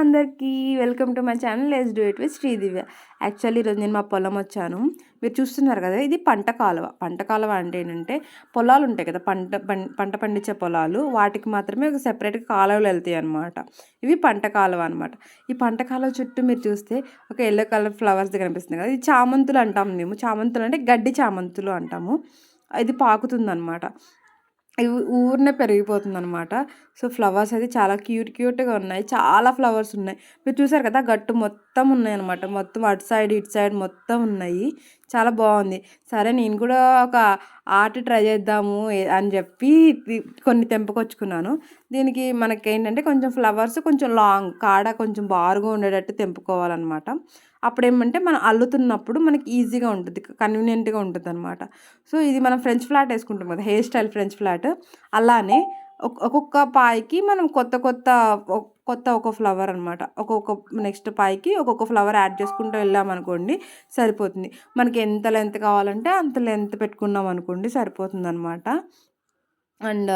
అందరికీ welcome to my channel let's do it with Sridivya. Actually ఈరోజు నేను మా పొలం వచ్చాను. మీరు చూస్తున్నారు కదా, ఇది పంట కాలువ. పంట కాలువ అంటే ఏంటంటే పొలాలు ఉంటాయి కదా, పంట పండించే పొలాలు, వాటికి మాత్రమే ఒక సెపరేట్గా కాలువలు వెళ్తాయి అనమాట. ఇవి పంట కాలువ అనమాట. ఈ పంట కాలువ చుట్టూ మీరు చూస్తే ఒక ఎల్లో కలర్ ఫ్లవర్స్ కనిపిస్తుంది కదా, ఇది చామంతులు అంటాము మేము. చామంతులు అంటే గడ్డి చామంతులు అంటాము. ఇది పాకుతుంది అనమాట. ఇవి ఊరినే పెరిగిపోతుందనమాట. సో, ఫ్లవర్స్ అయితే చాలా క్యూట్‌గా ఉన్నాయి. చాలా ఫ్లవర్స్ ఉన్నాయి. మీరు చూసారు కదా, గట్టు మొత్తం ఉన్నాయన్నమాట. మొత్తం అటు సైడ్, ఇటు సైడ్ మొత్తం ఉన్నాయి. చాలా బాగుంది. సరే నేను కూడా ఒక ఆర్ట్ ట్రై చేద్దాము అని చెప్పి కొన్ని తెంపుకొచ్చుకున్నాను. దీనికి మనకేంటంటే కొంచెం ఫ్లవర్స్ కొంచెం లాంగ్ కాడ కొంచెం బారుగా ఉండేటట్టు తెంపుకోవాలన్నమాట. అప్పుడేమంటే మనం అల్లుతున్నప్పుడు మనకి ఈజీగా ఉంటుంది, కన్వీనియంట్‌గా ఉంటుందన్నమాట. సో, ఇది మనం ఫ్రెంచ్ ఫ్లాట్ వేసుకుంటాం కదా, హెయిర్ స్టైల్ ఫ్రెంచ్ ఫ్లాట్, అలానే ఒక్కొక్క పాయకి మనం ఒక్కో ఫ్లవర్ అనమాట. ఒక్కొక్క నెక్స్ట్ పాయకి ఒక్కొక్క ఫ్లవర్ యాడ్ చేసుకుంటూ వెళ్ళామనుకోండి సరిపోతుంది. మనకి ఎంత లెంత్ కావాలంటే అంత లెంత్ పెట్టుకున్నాం అనుకోండి సరిపోతుందనమాట. అండ్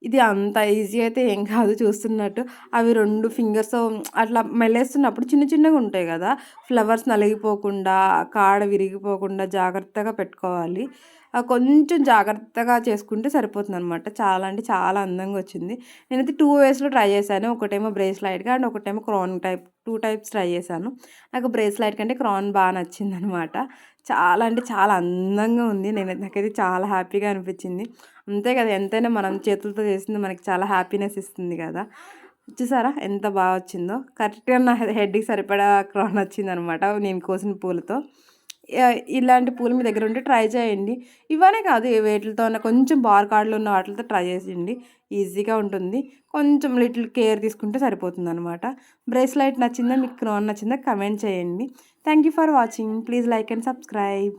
ఇది అంత ఈజీ అయితే ఏం కాదు చూస్తున్నట్టు. అవి 2 ఫింగర్స్ అట్లా మెల్లేస్తున్నప్పుడు చిన్నగా ఉంటాయి కదా, ఫ్లవర్స్ నలిగిపోకుండా, కాడ విరిగిపోకుండా జాగ్రత్తగా పెట్టుకోవాలి. కొంచెం జాగ్రత్తగా చేసుకుంటే సరిపోతుందనమాట. చాలా అంటే చాలా అందంగా వచ్చింది. నేనైతే 2 వేస్‌లో ట్రై చేశాను. ఒకటేమో బ్రేస్‌లైట్‌గా అండ్ ఒకటేమో క్రౌన్ టైప్. 2 టైప్స్ ట్రై చేశాను. నాకు బ్రేస్‌లైట్ కంటే క్రౌన్ బాగా నచ్చిందనమాట. చాలా అంటే చాలా అందంగా ఉంది. నాకైతే చాలా హ్యాపీగా అనిపించింది. అంతే కదా, ఎంతైనా మనం చేతులతో చేసింది మనకి చాలా హ్యాపీనెస్ ఇస్తుంది కదా. చూసారా ఎంత బాగా వచ్చిందో. కరెక్ట్‌గా నా హెడ్‌కి సరిపడా క్రౌన్ వచ్చిందనమాట నేను కోసిన పూలతో. ఇలాంటి పూలు మీ దగ్గర ఉంటే ట్రై చేయండి. ఇవనే కాదు, వేటిలతోనే కొంచెం బార్కాడ్లు ఉన్న వాటితో ట్రై చేసేయండి. ఈజీగా ఉంటుంది. కొంచెం లిటిల్ కేర్ తీసుకుంటే సరిపోతుందనమాట. బ్రేస్లైట్ నచ్చిందా, మీకు క్రౌన్ నచ్చిందా కమెంట్ చేయండి. Thank you for watching. Please like and subscribe.